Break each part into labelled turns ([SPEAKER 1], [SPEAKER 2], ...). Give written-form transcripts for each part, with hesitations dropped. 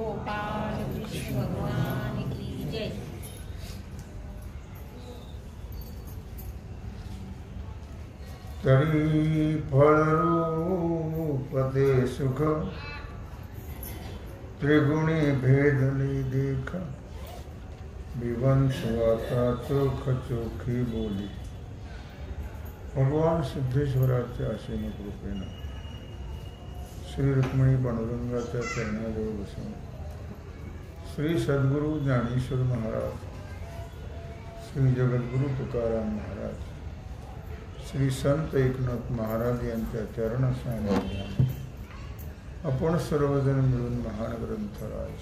[SPEAKER 1] गोपाल कृष्ण भगवान की जय।
[SPEAKER 2] तरी फळरूप ते सुख त्रिगुणी भेदले देख विवंश आता चोख चोखी बोली। भगवान सिद्धेश्वराच्या असीम कृपेनं श्री रुक्मिणी पांडुरंगाच्या चरणाजवळ बसून श्री सद्गुरु ज्ञानेश्वर महाराज, श्री जगद्गुरु तुकाराम महाराज, श्री संत एकनाथ महाराज यांच्या चरण सान्निध्याने आपण सर्वजण मिळून महान ग्रंथराज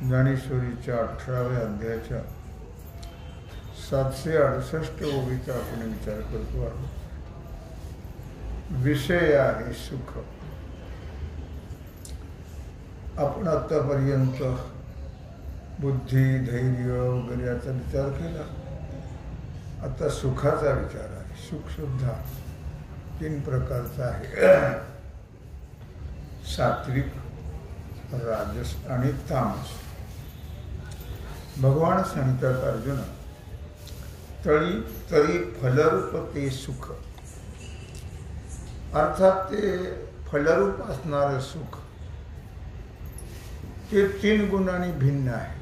[SPEAKER 2] ज्ञानेश्वरीच्या 18व्या अध्यायाच्या 768 ओळीचा आपण विचार करतो आहोत। विषय आहे सुख। आपण आतापर्यंत बुद्धी, धैर्य वगैरे याचा विचार केला। आता सुखाचा विचार आहे। सुख सुद्धा 3 प्रकारचा आहे, सात्विक, राजस आणि तामस। भगवान सांगतात अर्जुना, तरी फलरूप ते सुख, अर्थात ते फलरूप असणारं सुख ते 3 गुणांनी भिन्न आहे।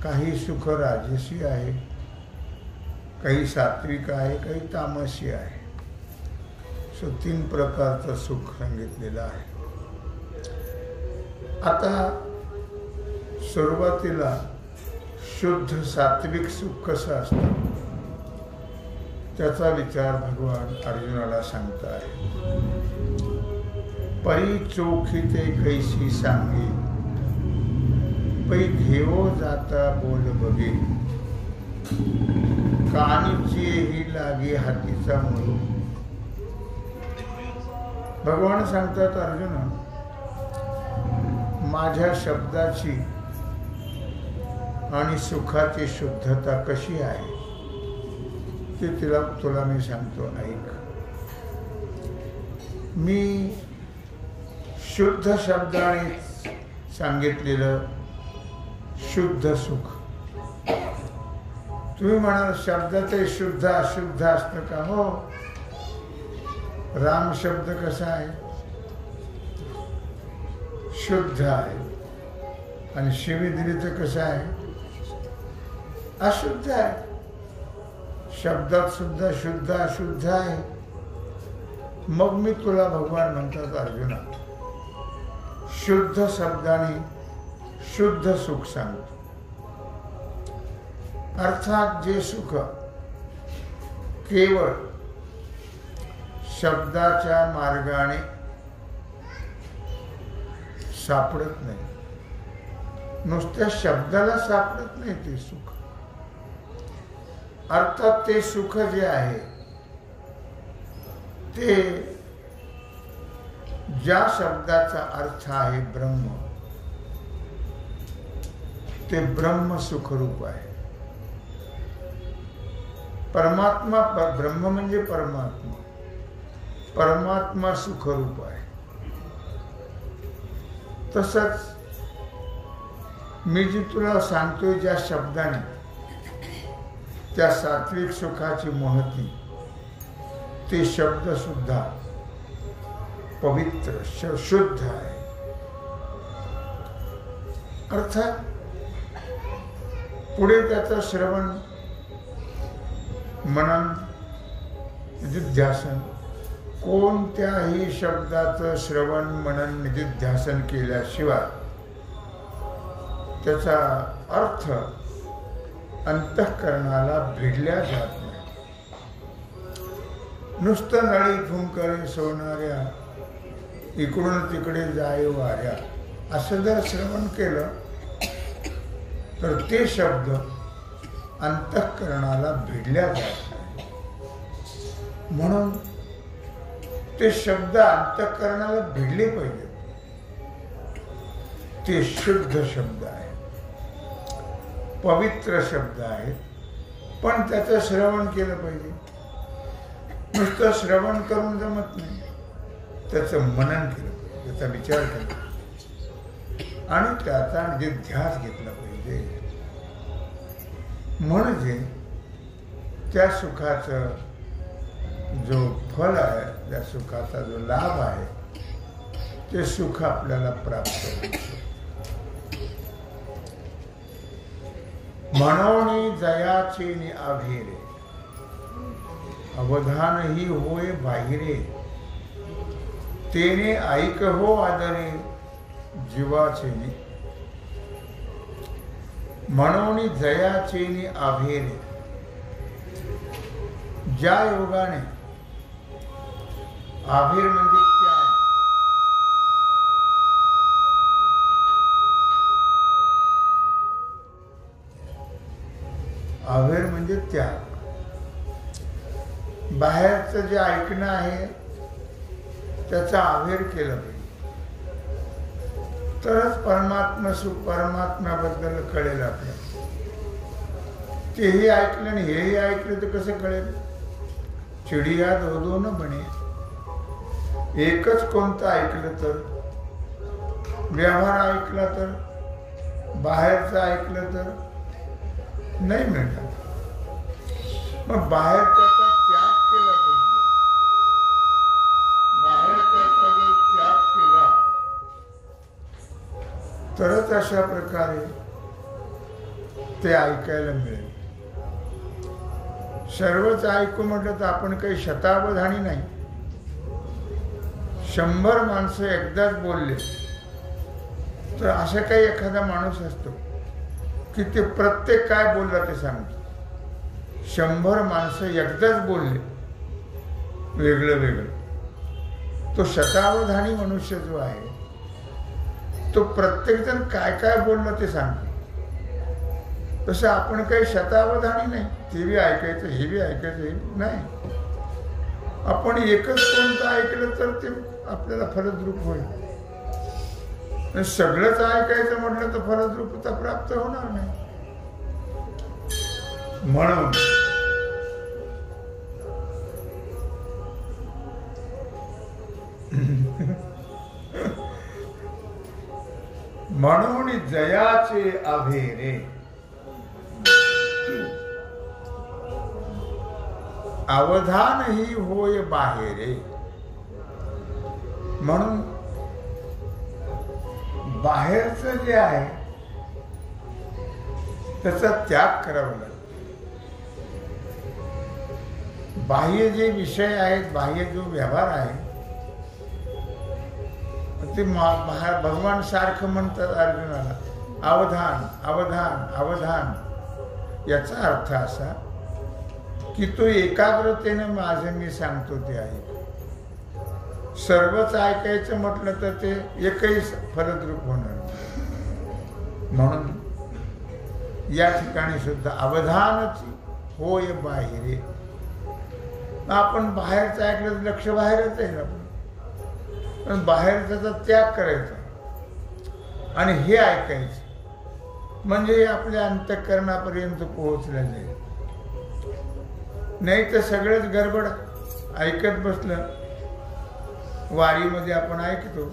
[SPEAKER 2] काही सुख राजसी आहे, काही सात्विक आहे, काही तामसी आहे। 3 प्रकारचं सुख सांगितलेलं आहे। आता सुरुवातीला शुद्ध सात्विक सुख कसं असतं त्याचा विचार भगवान अर्जुनाला सांगताय। परी चोखीते कैसी सांगे, पै घेवो जाता बोल बगे, कानीचे ही लागे हातीचा मुळू। भगवान सांगतात अर्जुना, माझ्या शब्दाची आणि सुखाची शुद्धता कशी आहे ते तुला मी सांगतो, ऐक। मी शुद्ध शब्दाने सांगितलेलं शुद्ध सुख। तुम्ही म्हणाल शब्दाचे शुद्ध अशुद्ध असतं का? हो, राम शब्द कसा आहे? शुद्ध आहे। आणि शिवीदिरीचं कसं आहे? अशुद्ध आहे। शब्दात सुद्धा शुद्ध अशुद्ध आहे। मग मी तुला भगवान म्हणतात अर्जुना, शुद्ध शब्दाने शुद्ध सुख सांगतो। अर्थात जे सुख केवळ शब्दाच्या मार्गाने सापडत नाही, नुसत्या शब्दाला सापडत नाही ते सुख। अर्थात ते सुख जे आहे ते ज्या शब्दाचा अर्थ आहे ब्रह्म, ते ब्रह्म सुखरूप आहे। परमात्मा, ब्रह्म म्हणजे परमात्मा, परमात्मा सुखरूप आहे। तसंच मी जी तुला सांगतोय ज्या शब्दाने, त्या सात्विक सुखाची महती, ते शब्द सुद्धा पवित्र शुद्ध आहे। अर्थात पुढे त्याचं श्रवण, मनन, निधिध्यासन, कोणत्याही शब्दाचं श्रवण, मनन, निधिध्यासन केल्याशिवाय त्याचा अर्थ अंतःकरणाला भिडल्या जात नाही। नुसतं नळी फुंकरे सोडणाऱ्या, इकडून तिकडे जाय वाऱ्या असं जर श्रवण केलं तर ते शब्द अंतःकरणाला भिडल्या जात नाही। म्हणून ते शब्द अंतःकरणाला भिडले पाहिजे। ते शुद्ध शब्द आहे, पवित्र शब्द आहे, पण त्याचं श्रवण केलं पाहिजे। नुसतं श्रवण करून जमत नाही, त्याचं मनन केलं पाहिजे, त्याचा विचार केला। आणि त्याचा जे ध्यास घेतला पाहिजे. म्हणजे त्या सुखाचं जो फल आहे, त्या सुखाचा जो लाभ आहे, ते सुख आपल्याला प्राप्त होईल. म्हणून जयाचे नि आभेरे, अवधान ही होय बाहिरे, तेने ऐक हो आदरे जीवाचे नि. म्हणून जयाचे नि आभेरे, ज्या योगाने, आभेर म्हणजे त्याग, आभेर म्हणजे त्याग. बाहेरचं जे ऐकणं आहे त्याचा आवेर केलं पाहिजे, तरच परमात्मा सुख, परमात्म्याबद्दल कळेल आपल्याला. तेही ऐकलं आणि हेही ऐकलं तर कसं कळेल? चिडिया दो दो न बने. एकच कोणतं ऐकलं तर, व्यवहार ऐकला तर, बाहेरचं ऐकलं तर नाही मिळणार. मग बाहेर त्याचा त्याग केला पाहिजे. बाहेर त्याचा जर त्याग केला तरच अशा प्रकारे ते ऐकायला मिळेल. सर्वच ऐकू म्हटलं तर आपण काही शतावधानी नाही. 100 माणसं एकदाच बोलले तर असं काही एखादा माणूस असतो की ते प्रत्येक काय बोलला ते सांगतो. 100 माणसं एकदाच बोलले वेगळं वेगळं, तो शतावधानी मनुष्य जो आहे तो प्रत्येक जण काय काय बोललं ते सांगतो. तसं आपण काही शतावधानी नाही. ते बी ऐकायचं, हे बी ऐकायचं, हे नाही. आपण एकच कोणतं ऐकलं तर ते आपल्याला फलद्रूप होईल. सगळंच ऐकायचं म्हटलं तर फलद्रूपता प्राप्त होणार नाही. म्हणून म्हणून जयाचे आभेरे, अवधान ही होय बाहेरे. म्हणून बाहेरचं जे आहे त्याचा त्याग करावा लागतो. बाह्य जे विषय आहेत, बाह्य जो व्यवहार आहे ते भगवान सारखं म्हणतात अर्जुनाला, अवधान अवधान अवधान. याचा अर्थ असा की तो एकाग्रतेने माझं मी सांगतो ते ऐक. सर्वच ऐकायचं म्हटलं तर ते एकही फलद्रूप होणार. म्हणून या ठिकाणी सुद्धा अवधानाची होय बाहेरे. आपण बाहेरचं ऐकलं तर लक्ष बाहेरच आहे ना, पण बाहेर त्याचा त्याग करायचा आणि हे ऐकायचं म्हणजे आपल्या अंतःकरणापर्यंत पोहोचलं जाईल. नाही तर सगळंच गडबड ऐकत बसलं. वारीमध्ये आपण ऐकतो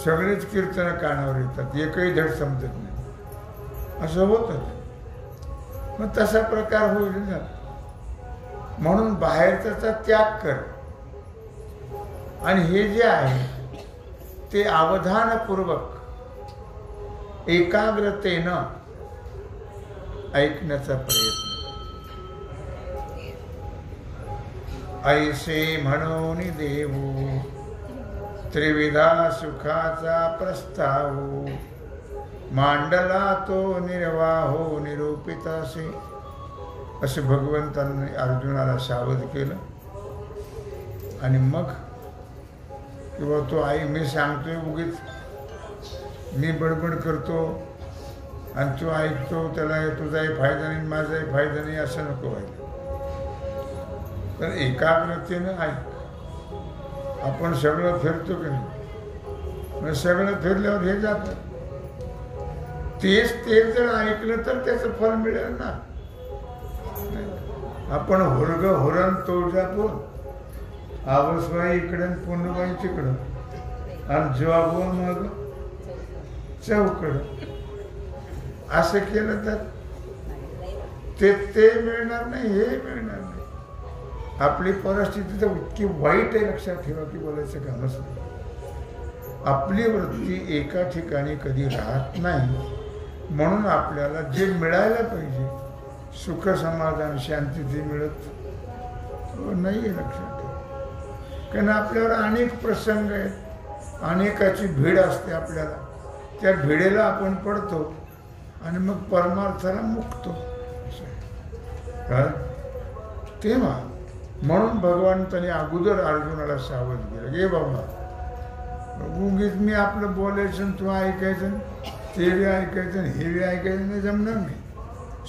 [SPEAKER 2] सगळेच कीर्तन कानावर येतात, एकही धड समजत नाही, असं होतं. मग तसा प्रकार होईल ना. म्हणून बाहेरचा त्याग कर आणि हे जे आहे ते अवधानपूर्वक एकाग्रतेनं ऐकण्याचा प्रयत्न. ऐसे म्हणून देऊ त्रिविधा सुखाचा प्रस्ताव, मांडला तो निर्वाहो निरूपित असे. असे भगवंतांनी अर्जुनाला सावध केलं. आणि मग किंवा तो आई मी सांगतोय उगीच मी बडबड करतो आणि तो ऐकतो, त्याला तुझाही फायदा नाही माझाही फायदा नाही असं नको व्हायला. तर एकाग्रतेनं ऐक. आपण सगळं फिरतो की नाही, सगळं फिरल्यावर हे जातं. तेच जर ऐकलं तर त्याचं फल मिळेल ना. आपण हुरग हुरण तुळजापूर, आवसबाई इकडे पुण्यबाई तिकडं आणि जॉब मग चौकड. असं केलं तर ते मिळणार नाही, हे मिळणार नाही. आपली परिस्थिती तर इतकी वाईट आहे, लक्षात ठेवा, की बोलायचं कामच नाही. आपली वृत्ती एका ठिकाणी कधी राहत नाही. म्हणून आपल्याला जे मिळायला पाहिजे, सुख समाधान शांती, ते मिळत नाही, लक्षात ठेवा. कारण आपल्यावर अनेक प्रसंग आहेत, अनेकाची भीड असते आपल्याला. त्या भिडेला आपण पडतो आणि मग परमार्थाला मुक्तो. तेव्हा म्हणून भगवंताने अगोदर अर्जुनाला सावध केलं, गे बाबा, उगीच मी आपलं बोलायचं, तू ऐकायचं, ते बी ऐकायचं, हे बी ऐकायचं नाही, जमणार नाही.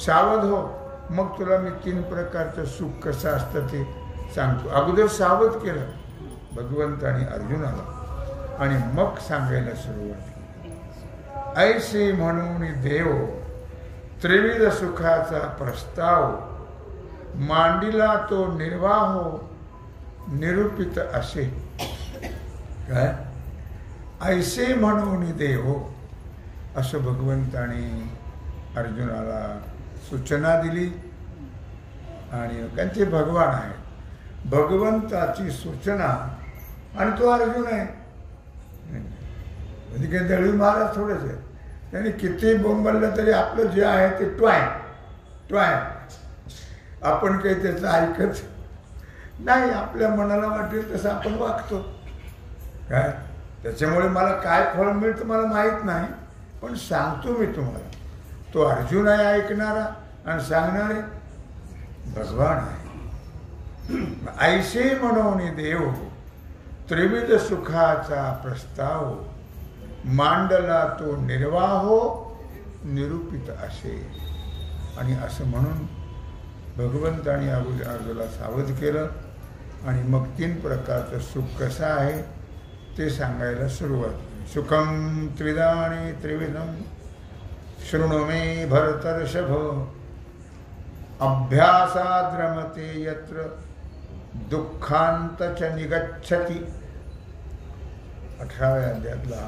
[SPEAKER 2] सावध हो, मग तुला मी 3 प्रकारचं सुख कसं असतं ते सांगतो. अगोदर सावध केलं भगवंताने अर्जुनाला आणि मग सांगायला सुरुवात केली. ऐसे म्हणून देव त्रिविध सुखाचा प्रस्ताव मांडिला तो निर्वाहो निरूपित असे. काय ऐसे म्हणून देव, असं भगवंताने अर्जुनाला सूचना दिली. आणि त्यांचे भगवान आहेत, भगवंताची सूचना, आणि तो अर्जुन आहे. म्हणजे काही दळवी महाराज थोडेच आहे. त्यांनी किती बोंबललं तरी आपलं जे आहे ते ट्वाय. आपण काही त्याचं ऐकत नाही, आपल्या मनाला वाटेल तसं आपण वागतो. काय त्याच्यामुळे मला काय फळ मिळतं मला माहीत नाही, पण सांगतो मी तुम्हाला. तो अर्जुन आहे ऐकणारा, आणि सांगणारे भगवान आहे. ऐसे म्हणून देव त्रिविध सुखाचा प्रस्ताव मांडला तो निर्वाहो निरूपित असे. आणि असं म्हणून भगवंताने अर्जुनाला सावध केलं आणि मग 3 प्रकारचं सुख कसं आहे ते सांगायला सुरुवात केली. सुखम त्रिदानी त्रिविधम शृणु मे भरतर्षभ अभ्यासाद् रमते यत्र दुःखांत च निगच्छति. 18व्या अध्यायातला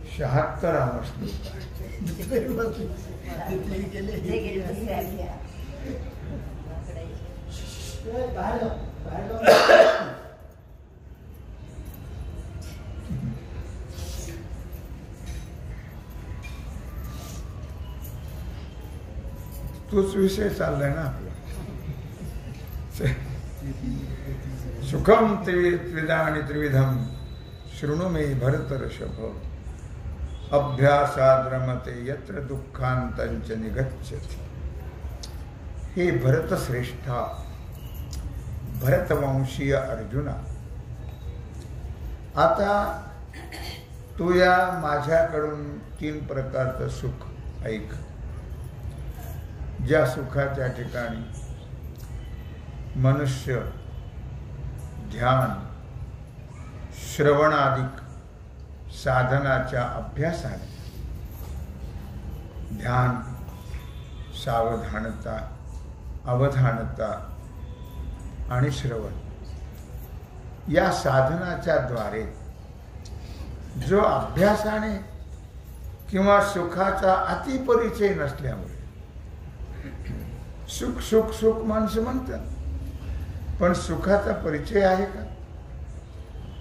[SPEAKER 2] 76 श्लोक आहे. तोच विषय चाललाय ना आपला. सुखम त्रिविधानि त्रिविधम शृणु मे भरतर्षभ अभ्यासाद् रमते यत्र दुःखांतंच निगच्छति. हे भरतश्रेष्ठा, भरतवंशीय अर्जुना, आता तू या माझ्याकडून 3 प्रकारचं सुख ऐक. ज्या सुखाच्या ठिकाणी मनुष्य ध्यान श्रवणादिक साधनाच्या अभ्यासाने, ध्यान, सावधानता, अवधानता आणि श्रवण या साधनाच्या द्वारे जो अभ्यासाने किंवा सुखाचा अतिपरिचय नसल्यामुळे सुख सुख सुख माणसं म्हणतात, पण सुखाचा परिचय आहे का?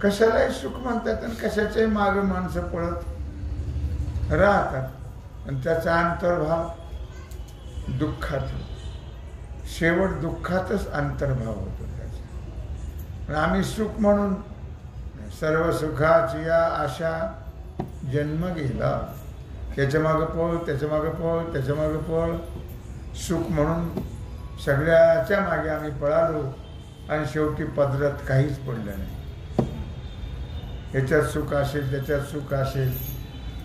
[SPEAKER 2] कशालाही सुख म्हणतात आणि कशाच्याही मागे माणसं पळत राहतात. आणि त्याचा अंतर्भाव दुःखात, शेवट दुःखातच अंतर्भाव होतो त्याचा. पण आम्ही सुख म्हणून सर्व सुखाची या आशा जन्म गेला, त्याच्या मागं पळ, त्याच्या मागं पळ, त्याच्या मागं पळ, सुख म्हणून सगळ्याच्या मागे आम्ही पळालो आणि शेवटी पदरात काहीच पडलं नाही. याच्यात सुख असेल, त्याच्यात सुख असेल,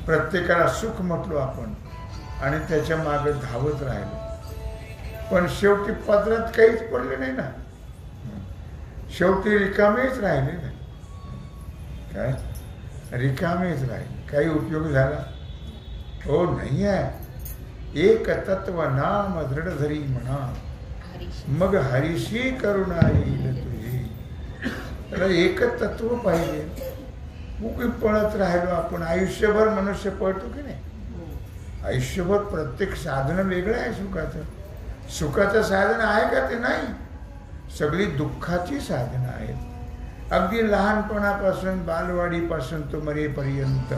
[SPEAKER 2] प्रत्येकाला सुख म्हटलो आपण आणि त्याच्या मागे धावत राहिलो, पण शेवटी पदरात काहीच पडलं नाही ना. शेवटी रिकामेच राहिले ना. काय रिकामेच राहिले, काही उपयोग झाला हो नाही आहे. एक तत्व नाम दृढ धरी म्हणा, मग हरीशी करुणा येईल तुझी. त्याला एक तत्व पाहिजे. उगी पळत राहिलो आपण. आयुष्यभर मनुष्य पळतो की नाही? आयुष्यभर प्रत्येक साधन वेगळं आहे सुखाचं. सुखाचं साधन आहे का? ते नाही. सगळी दुःखाची साधनं आहेत. अगदी लहानपणापासून बालवाडीपासून तो मरेपर्यंत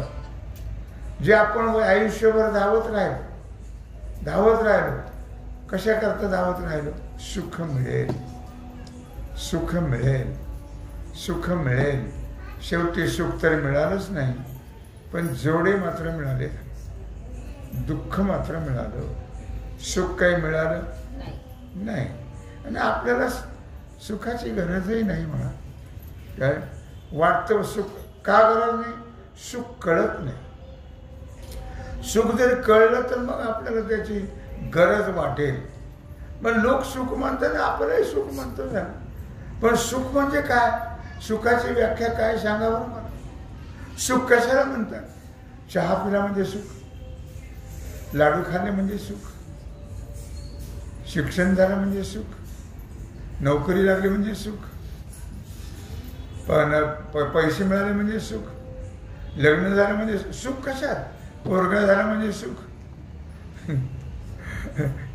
[SPEAKER 2] जे आपण आयुष्यभर धावत राहिलो. कशा करता धावत राहिलो? सुख मिळेल, सुख मिळेल, सुख मिळेल. शेवटी सुख तर मिळालंच नाही, पण जोडे मात्र मिळाले, दुःख मात्र मिळालं. सुख काही मिळालं नाही. आणि आपल्याला सुखाची गरजही नाही म्हणा. काय वाटतं सुख का गरज नाही? सुख कळत नाही. सुख जर कळलं तर मग आपल्याला त्याची गरज वाटेल. पण लोक सुख म्हणतात, आपणही सुख म्हणतो ना. पण सुख म्हणजे काय? सुखाची व्याख्या काय सांगावं मला? सुख कशाला म्हणतात? चहा पिला म्हणजे सुख, लाडू खाल्ले म्हणजे सुख, शिक्षण झालं म्हणजे सुख, नोकरी लागली म्हणजे सुख, पैसे मिळाले म्हणजे सुख, लग्न झालं म्हणजे सुख. कशात? पोरगा झाला म्हणजे सुख,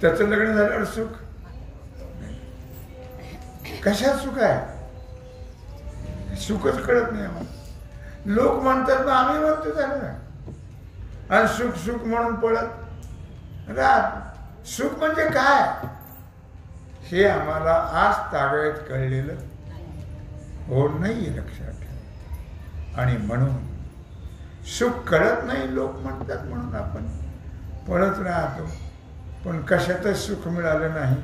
[SPEAKER 2] त्याचं लग्न झाल्यावर सुख. कशात सुख आहे? सुखच कळत नाही आम्हाला. लोक म्हणतात ना, आम्ही म्हणतो झालं ना. आणि सुख सुख म्हणून पळत राहत. सुख म्हणजे काय हे आम्हाला आज तागळ्यात कळलेलं हो नाही, लक्षात ठेवा. आणि म्हणून सुख कळत नाही लोक म्हणतात म्हणून आपण पळत राहतो. पण कशातच सुख मिळालं नाही.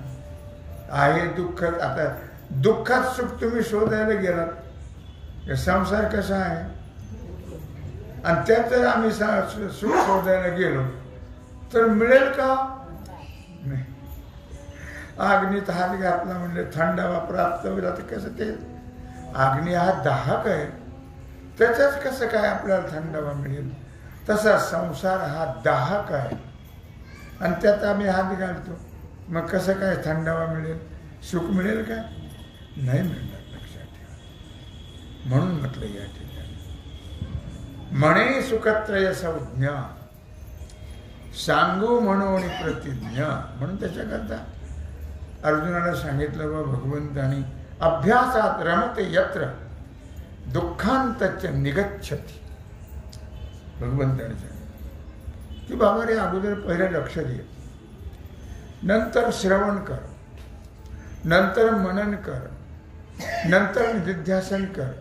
[SPEAKER 2] आहे दुःख. आता दुःखात सुख तुम्ही शोधायला गेलात, संसार कसा आहे, आणि त्यात जर आम्ही सुख शोधायला गेलो तर मिळेल का? नाही. अग्नीत हात घातला म्हणजे थंडावा प्राप्त होईल. आता कसं ते अग्नी हा दाहक आहे, त्याच्याच कसं काय आपल्याला थंडावा मिळेल? तसा संसार हा दाहक आहे आणि त्यात आम्ही हात घालतो. मग कसं काय थंडावा मिळेल? सुख मिळेल का? नाही मिळणार. लक्षात ठेवा. म्हणून म्हटलं या ठिकाणी म्हणे सुखत्रय संज्ञा सांगू म्हणून प्रतिज्ञा. म्हणून त्याच्याकरता अर्जुनाला सांगितलं व भगवंतानी अभ्यासात रमते यत्र दुःखांतच निगच्छति. भगवंताने सांगितलं की बाबा रे, अगोदर पहिलं लक्ष दे, नंतर श्रवण कर, नंतर मनन कर, नंतर निधिध्यासन कर.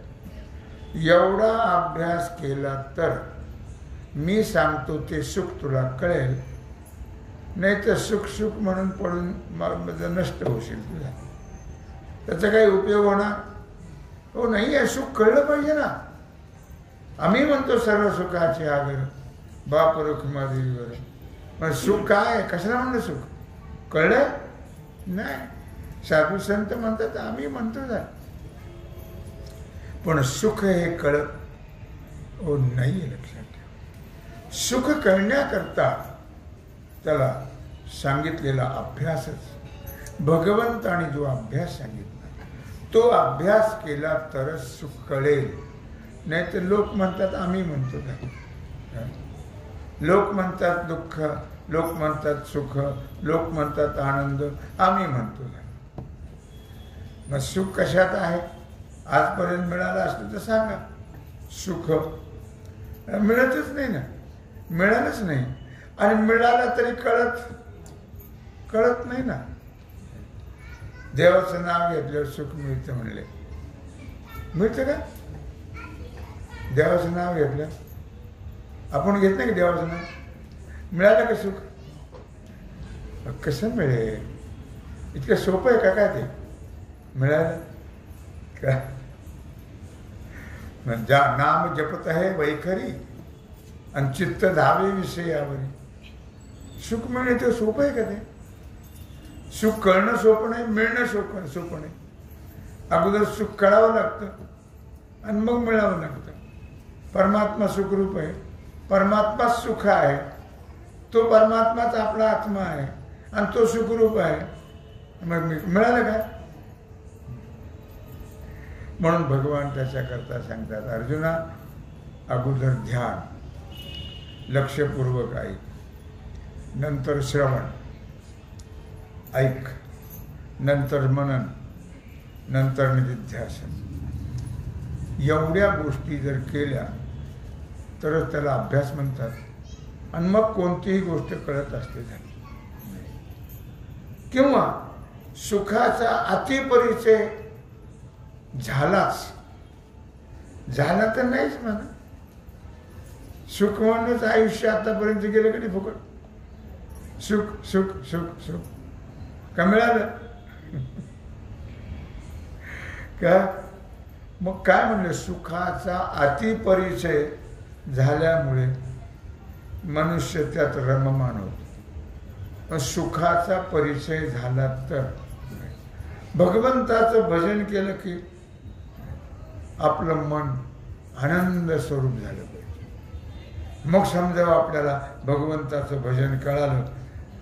[SPEAKER 2] एवढा अभ्यास केला तर मी सांगतो ते सुख तुला कळेल. नाही तर सुख सुख म्हणून पडून नष्ट होशील. तुझा त्याचा काही उपयोग होणार हो नाही आहे. सुख कळलं पाहिजे ना. आम्ही म्हणतो सर्व सुखाचे आगर बाप रुक्मादेवीवर. पण सुख काय? कशाला म्हणलं सुख? कळलं नाही. साधू संत म्हणतात, आम्ही म्हणतो ना. पण सुख हे कळत हो नाही. लक्षात ठेवा. सुख कळण्याकरता त्याला सांगितलेला अभ्यासच. भगवंताने जो अभ्यास सांगितला तो अभ्यास केला तरच सुख कळेल. नाही तर लोक म्हणतात, आम्ही म्हणतो काय? लोक म्हणतात दुःख, लोक म्हणतात सुख, लोक म्हणतात आनंद, आम्ही म्हणतो काय? मग सुख कशात आहे? आजपर्यंत मिळालं असतं तर सांगा. सुख मिळतच नाही ना, मिळालंच नाही. आणि मिळालं तरी कळत नाही ना. देवाचं नाव घेतल्यावर सुख मिळतं म्हणले. मिळतं का? देवाचं नाव घेतलं, आपण घेत नाही की देवाचं नाव? मिळालं का सुख? कसं मिळेल? इतकं सोपं आहे का काय ते? मिळालं का? म्हणजे नाम जपत आहे वैखरी आणि चित्त धावे विषयावरी. सुख मिळणे ते सोपं आहे का ते? सुख कळणं सोपं नाही, मिळणं सोपं नाही. अगोदर सुख कळावं लागतं आणि मग मिळावं लागतं. परमात्मा सुखरूप आहे, परमात्माच सुख आहे. तो परमात्माच आपला आत्मा आहे आणि तो सुखरूप आहे. मग मिळालं का? म्हणून भगवान त्याच्याकरता सांगतात, अर्जुना अगोदर ध्यान, लक्षपूर्वक ऐक, नंतर श्रवण ऐक, नंतर मनन, नंतर निधिध्यासन. एवढ्या गोष्टी जर केल्या तरच त्याला अभ्यास म्हणतात. आणि मग कोणतीही गोष्ट कळत असते झाली. किंवा सुखाचा अतिपरिचय झाला तर नाहीच म्हणा. सुख म्हणूनच आयुष्य आतापर्यंत गेलं की नाही फुकट. सुख सुख सुख सुख का मिळालं का? मग काय म्हणलं, सुखाचा अतिपरिचय झाल्यामुळे मनुष्य त्यात रममान होतो. सुखाचा परिचय झाला तर भगवंताचं भजन केलं की आपलं मन आनंद स्वरूप झालं पाहिजे. मग समजा आपल्याला भगवंताचं भजन कळालं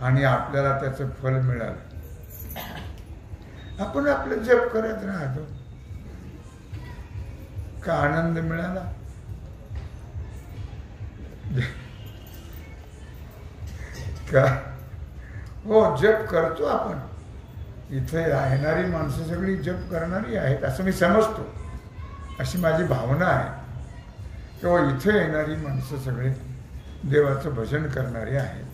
[SPEAKER 2] आणि आपल्याला त्याचं फल मिळालं. आपण आपलं जप करत राहतो का आनंद मिळाला? का हो, जप करतो आपण. इथे येणारी माणसं सगळी जप करणारी आहेत असं मी समजतो, अशी माझी भावना आहे. किंवा इथे येणारी माणसं सगळे देवाचं भजन करणारे आहेत.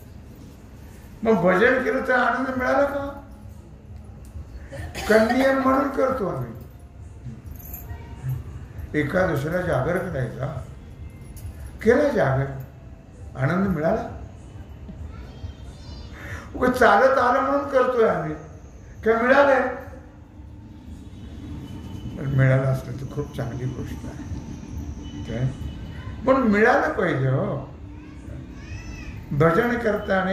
[SPEAKER 2] मग भजन केलं तर आनंद मिळाला का? नियम म्हणून करतो आम्ही. एका दुसऱ्या जागर करायचा, केला जागर, आनंद मिळाला. चालत आलं म्हणून करतोय आम्ही, काय मिळालंय? मिळालं असलं तर खूप चांगली गोष्ट आहे. काय पण मिळालं पाहिजे. हो, भजन करताना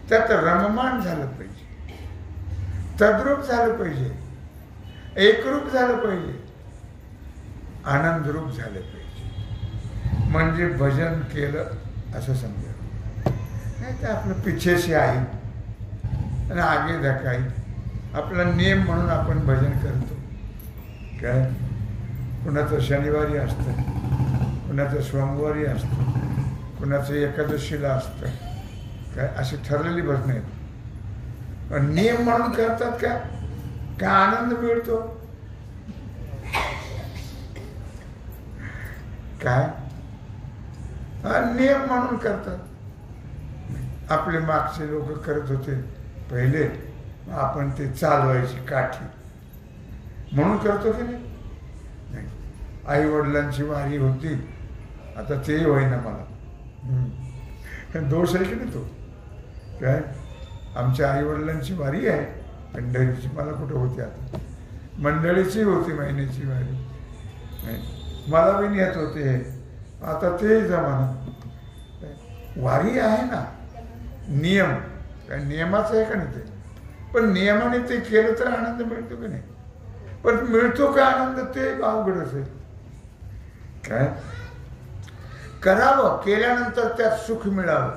[SPEAKER 2] त्यात रममान झालं पाहिजे, तद्रूप झालं पाहिजे, एकरूप झालं पाहिजे, आनंदरूप झालं पाहिजे. म्हणजे भजन केलं असं समजा. नाही तर आपलं पिछेशी आहे आणि आगे धकाई, आपला नियम म्हणून आपण भजन करतो. काय कुणाचं शनिवारी असतं, कुणाचं सोमवारी असतं, कुणाचं एकादशीला असतं. काय अशी ठरलेली भजन आहेत. पण नियम म्हणून करतात का? काय आनंद मिळतो? काय नियम म्हणून करतात. आपले मागचे लोक करत होते पहिले, आपण ते चालवायची काठी म्हणून करतो की नाही? आई वडिलांची वारी होती, आता तेही होईना मला. दोष आहे की नाही तो? काय आमच्या आई वडिलांची वारी आहे पंढरीची, मला कुठं होती आता. मंडळीची होती महिन्याची वारी, मला बी नेत होते. आता ते जमाना वारी आहे ना, नियम काय नियमाचं आहे का नाही ते? पण नियमाने ते केलं तर आनंद मिळतो की नाही? पण मिळतो का आनंद ते अवघडच आहे. काय करावं, केल्यानंतर त्यात सुख मिळावं,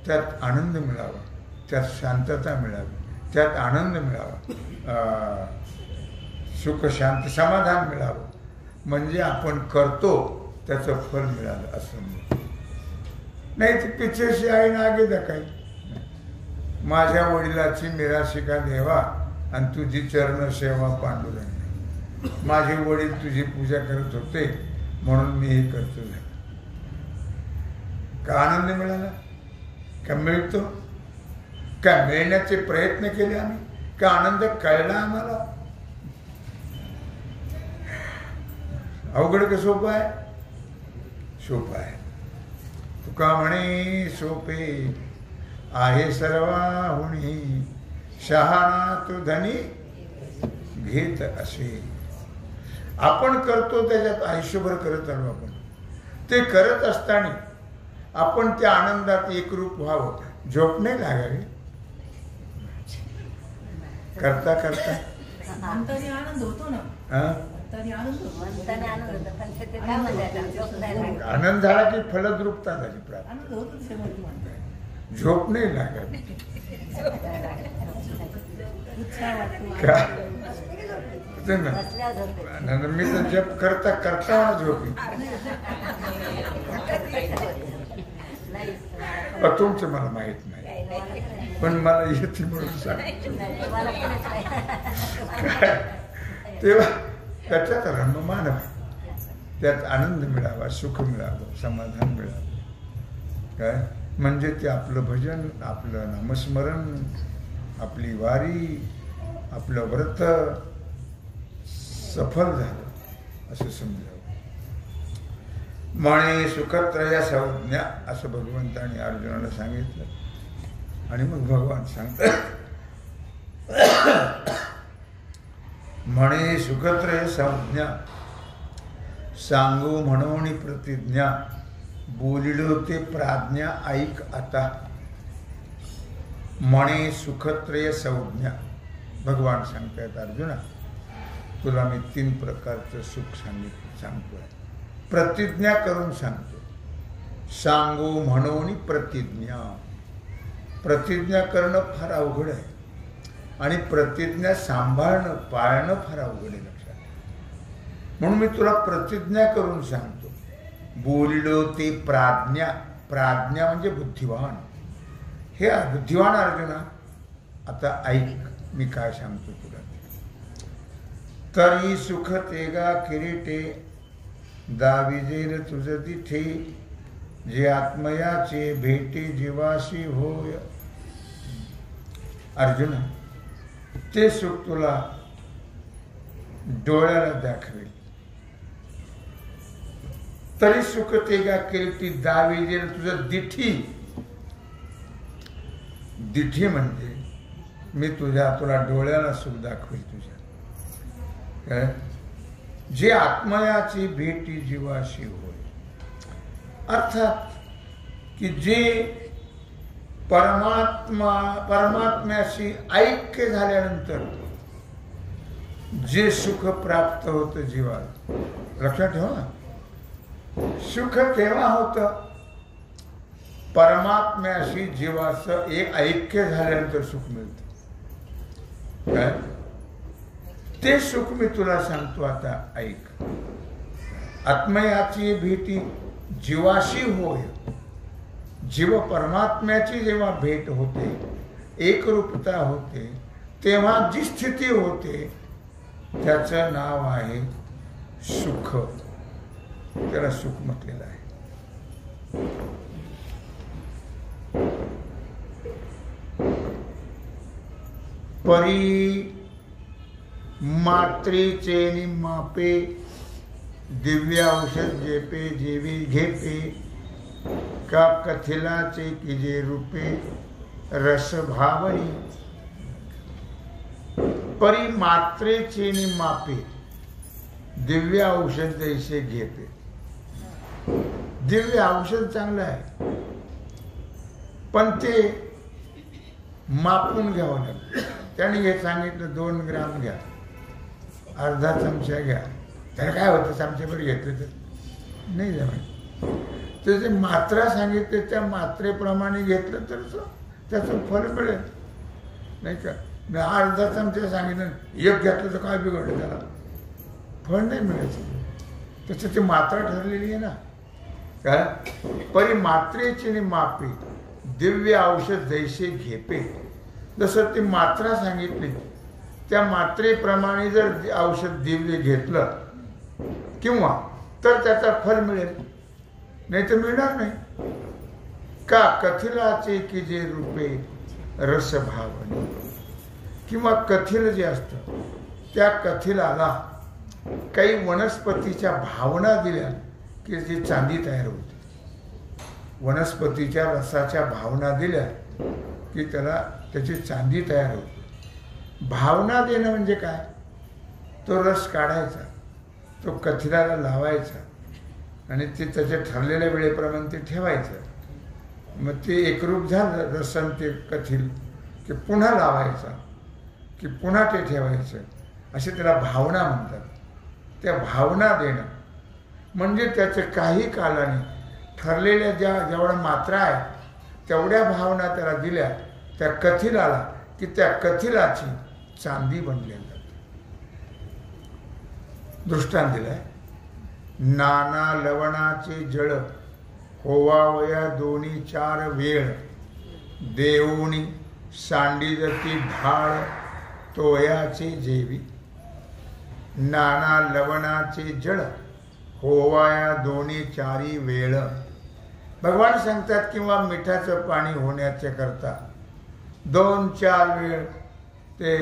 [SPEAKER 2] त्यात आनंद मिळावा, त्यात शांतता मिळावी, त्यात आनंद मिळावा, सुख शांती समाधान मिळावं. म्हणजे आपण करतो त्याचं फल मिळालं असं नाही. ते पिछेशी आहे ना आगे धकाई. माझ्या वडिलाची मिराशिका देवा आणि तुझी चरण सेवा पांडुरंग. माझे वडील तुझी पूजा करत होते म्हणून मी हे करतो. का आनंद मिळाला? का मिळतो? का मिळण्याचे प्रयत्न केले आम्ही? का आनंद कळला आम्हाला? अवघड का सोपं आहे? सोपं आहे. तुका म्हणे सोपे आहे सर्वाहुनी, शहाणा तो धनी घेत असे. आपण करतो त्याच्यात आयुष्यभर करत आलो. आपण ते करत असताना आपण त्या आनंदात एकरूप व्हावं, झोप नाही लागावी. करता करता
[SPEAKER 3] आनंद होतो ना.
[SPEAKER 2] आनंद झाला की फलद्रुपता झाली प्राप्त. झोप नाही लागत. होते ना. आणि मी तर जप करता करता झोपी. तुमचं मला माहित नाही, पण मला येते म्हणून सांग. तेव्हा त्याच्यात रममान, त्यात आनंद मिळावा, सुख मिळावं, समाधान मिळावं. काय म्हणजे ते आपलं भजन, आपलं नामस्मरण, आपली वारी, आपलं व्रत सफल झालं असं समजावं. म्हणे सुखत्रय संज्ञा असं भगवंताने अर्जुनाला सांगितलं. आणि मग भगवान सांगतात म्हणे सुखत्रय संज्ञा सांगू म्हणून प्रतिज्ञा बोलिलो ते प्राज्ञा ऐक आता. म्हणे सुखत्रय संज्ञा भगवान सांगतायत अर्जुना तुला मी 3 प्रकारचं सुख सांगतोय, प्रतिज्ञा करून सांगतो. सांगू म्हणून प्रतिज्ञा, प्रतिज्ञा करणं फार अवघड आहे आणि प्रतिज्ञा सांभाळणं पाळणं फार अवघड आहे लक्षात. म्हणून मी तुला प्रतिज्ञा करून सांगतो. बोलिलो ते प्राज्ञा, प्राज्ञा म्हणजे बुद्धिवान. हे बुद्धिवान अर्जुना आता ऐक मी काय सांगतो तुला. तरी सुख तेगा किरीटे दाविजेल तुझ तिथे जे आत्मयाचे भेटे जीवाशी होय. अर्जुना ते सुख तुला डोळ्याला दाखवेल. तरी सुख तेगा किरीटी दाविजेल तुझं दिठी. दिठी म्हणजे मी तुला डोळ्याला सुख दाखवेल तुझ्या. जे आत्मयाची भेटी जीवाशी होय. अर्थात की जे परमात्म्याशी ऐक्य झाल्यानंतर जे सुख प्राप्त होतं जीवाला. लक्षात ठेवा ना, सुख केव्हा होतं? परमात्म्याशी जीवाचं एक ऐक्य झाल्यानंतर सुख मिळतं. काय ते सुख मी तुला सांगतो आता ऐक. आत्मयाची भेटी जीवाशी होय. जीव परमात्म्याची जेव्हा भेट होते, एकरूपता होते, तेव्हा जी स्थिती होते त्याचं नाव आहे सुख. त्याला सुख म्हटलेलं आहे. परी मात्रेचे मापे दिव्य औषध जेपे जेवी घेपे का कथिलाचे की जे रूपे रस भावनी. परी मात्रेचे मापे दिव्य औषध जैसे घेपे. दिव्य औषध चांगलं आहे पण ते मापून घ्यावं लागतं. त्याने हे सांगितलं 2 ग्राम घ्या, अर्धा चमचा घ्या. त्याला काय होतं चमच्याभर घेतलं तर नाही जमायचं. त्याचे मात्रा सांगितले त्या मात्रेप्रमाणे घेतलं तर त्याचं फल मिळेल नाही का. अर्धा चमचा सांगितलं एक घेतलं तर काय बिघडलं, त्याला फळ नाही मिळायचं. त्याचं ती मात्रा ठरलेली आहे ना. काय परी मात्रेची मापे दिव्य औषध जैसे घेपे. जसं ती मात्रा सांगितली त्या मात्रेप्रमाणे जर औषध दिव्य घेतलं किंवा तर त्याचा फल मिळेल, नाही तर मिळणार नाही. का कथिलाचे की जे रूपे रस भावनी. किंवा कथिल जे असतं त्या कथिलाला काही वनस्पतीच्या भावना दिल्या की जी चांदी तयार होते. वनस्पतीच्या रसाच्या भावना दिल्या की त्याची चांदी तयार होते. भावना देणं म्हणजे काय? तो रस काढायचा, तो कथिलाला लावायचा आणि ते त्याच्या ठरलेल्या वेळेप्रमाणे ते ठेवायचं. मग ते एकरूप झालं रसन ते कथिल की पुन्हा लावायचा की पुन्हा ते ठेवायचं. असे त्याला भावना म्हणतात. त्या भावना देणं म्हणजे त्याचं काही कालाने ठरलेल्या जेवढ्या मात्रा आहे तेवढ्या भावना त्याला दिल्या त्या कथिलाला की त्या कथिलाची चांदी बनलेली जाते. दृष्टांत दिलाय. नाना लवणाचे जळ होवावया दोन्ही चार वेळ, देऊनी सांडिजती ढाळ तोयाचे जेवी. नाना लवणाचे जळ होवाया दोन्ही चारी वेळ. भगवान सांगतात किंवा मिठाचं पाणी होण्याच्या करता 2-4 वेळ ते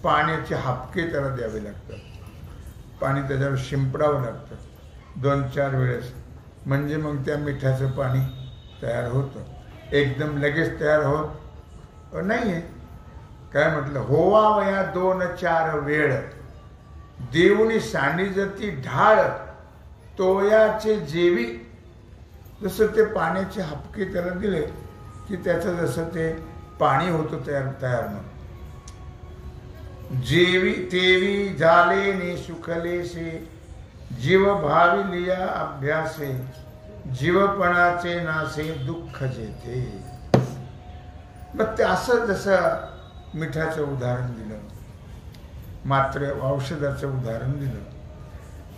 [SPEAKER 2] पाण्याचे हापके त्याला द्यावे लागतात. पाणी त्याच्यावर शिंपडावं लागतं 2-4 वेळेस, म्हणजे मग त्या मिठाचं पाणी तयार होतं. एकदम लगेच तयार होत नाही आहे. काय म्हटलं? होवावया 2-4 वेळ, देऊनी सांडिजती ढाळ तोयाचे जेवी. जसं ते पाण्याचे हापके त्याला दिले की त्याचं जसं ते पाणी होतं तयार मग. जेवी तेवी झाले ने सुखलेसे, जीव भावी लिया अभ्यासे, जीवपणाचे नासे दुःख जेथे. मग ते असं जसं मिठाचं उदाहरण दिलं, मात्र औषधाचं उदाहरण दिलं,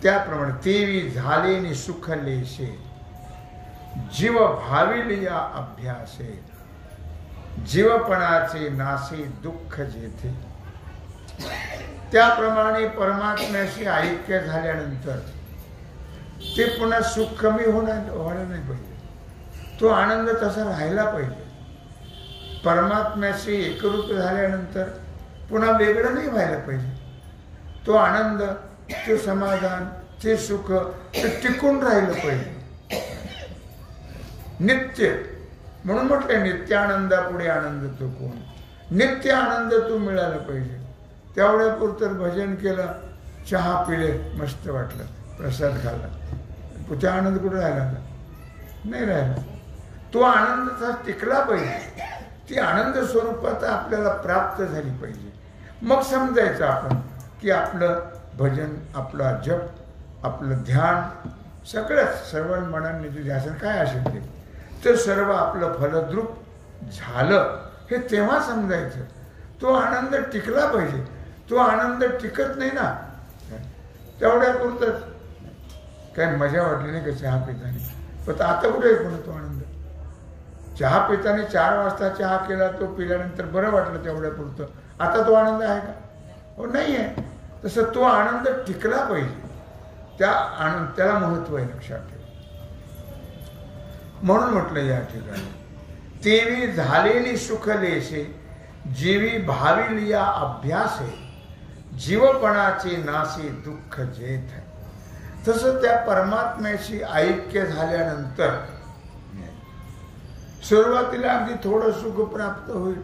[SPEAKER 2] त्याप्रमाणे तेवी झाले नि सुख लेशे, जीव भाविलिया अभ्यासे, जीवपणाचे नासे दुःख जेथे. त्याप्रमाणे परमात्म्याशी ऐक्य झाल्यानंतर ते पुन्हा सुख कमी व्हायला नाही पाहिजे. तो आनंद तसा राहायला पाहिजे. परमात्म्याशी एकरूप झाल्यानंतर पुन्हा वेगळं नाही व्हायला पाहिजे. तो आनंद, ते समाधान, ते सुख ते टिकून राहिलं पाहिजे, नित्य. म्हणून म्हटलं नित्यानंदापुढे आनंद तो कोण. नित्य आनंद तू मिळाला पाहिजे. तेवढ्यापुरतं भजन केलं, चहा पिले, मस्त वाटलं, प्रसाद खाल्ला, पुढचा आनंद कुठे राहिला? नाही राहिला. तो आनंद तसा टिकला पाहिजे. ती आनंद स्वरूपात आपल्याला प्राप्त झाली पाहिजे. मग समजायचं आपण की आपलं भजन, आपला जप, आपलं ध्यान, सगळंच श्रवण मनन निधिध्यासन काय असेल ते सर्व आपलं फलद्रूप झालं हे तेव्हा समजायचं. तो आनंद टिकला पाहिजे. तो आनंद टिकत नाही ना, तेवढ्यापुरतंच काय मजा वाटली नाही का चहा पिताने. पण आता कुठे आहे कोण तो आनंद? चहा पिताने 4 वाजता चहा केला, तो पिल्यानंतर बरं वाटलं तेवढ्यापुरतं. आता तो आनंद आहे का? हो, नाही आहे. तसं तो आनंद टिकला पाहिजे. त्याला महत्व आहे, लक्षात ठेवा. म्हणून म्हटलं या ठिकाणी तेवी झालेली सुखलेशे, जीवी भावी लिया अभ्यासे, जीवपणाचे नासे दुःख जेथ. तसं त्या परमात्म्याशी ऐक्य झाल्यानंतर सुरुवातीला अगदी थोडं सुख प्राप्त होईल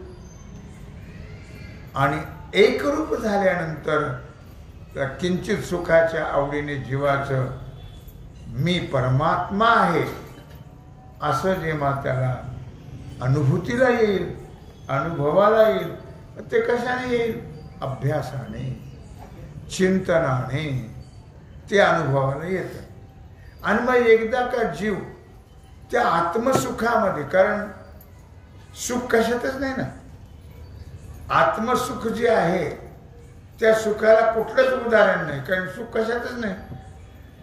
[SPEAKER 2] आणि एकरूप झाल्यानंतर किंचित सुखाच्या आवडीने जीवाचं मी परमात्मा आहे असं जेव्हा त्याला अनुभूतीला येईल, अनुभवाला येईल, ते कशाने येईल? अभ्यासाने, चिंतनाने ते अनुभवाला येतं. आणि मग एकदा का जीव त्या आत्मसुखामध्ये, कारण सुख कशातच नाही ना, आत्मसुख जे आहे त्या सुखाला कुठलंच उदाहरण नाही, कारण सुख कशातच नाही.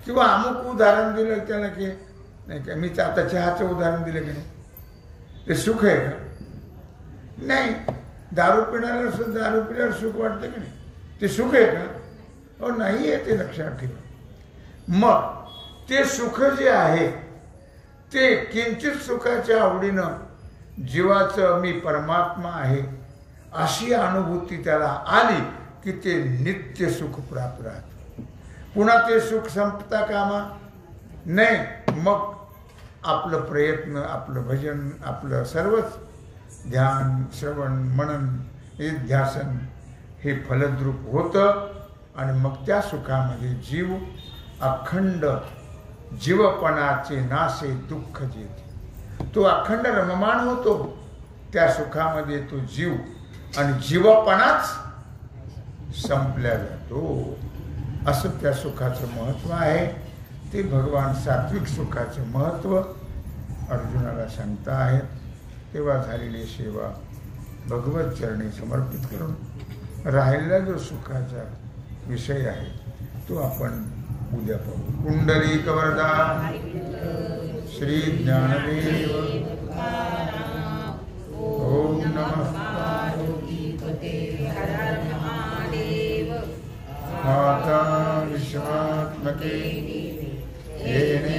[SPEAKER 2] किंवा अमुक उदाहरण दिलं त्याला की नाही का, मी आता चहाचं उदाहरण दिलं की नाही, ते सुख आहे का? नाही. दारू पिणाऱ्याला सुद्धा दारू पिल्यावर सुख वाटतं की नाही, ते सुख आहे का? हो, नाही आहे. ते लक्षात ठेवा. मग ते सुख जे आहे ते किंचित सुखाच्या आवडीनं जीवाचं मी परमात्मा आहे अशी अनुभूती त्याला आली की ते नित्य सुख प्राप्त राहतं. पुन्हा ते सुख संपता कामा नाही. मग आपलं प्रयत्न, आपलं भजन, आपलं सर्वच ध्यान, श्रवण, मनन, निधिध्यासन हे फलद्रूप होतं. आणि मग त्या सुखामध्ये जीव अखंड जीवपणाचे नासे दुःख जेथे. तो अखंड रममाण होतो त्या सुखामध्ये तो जीव, आणि जीवपणाच संपल्या जातो. असं त्या सुखाचं महत्व आहे. ते भगवान सात्विक सुखाचं महत्व अर्जुनाला सांगता आहेत. तेव्हा झालेली सेवा भगवत चरणी समर्पित करून राहिलेला जो सुखाचा विषय आहे तो आपण उद्या पाहू. पुंडलिक वरदा श्री ज्ञानदेव ओम नमः माता विश्वात्मके येने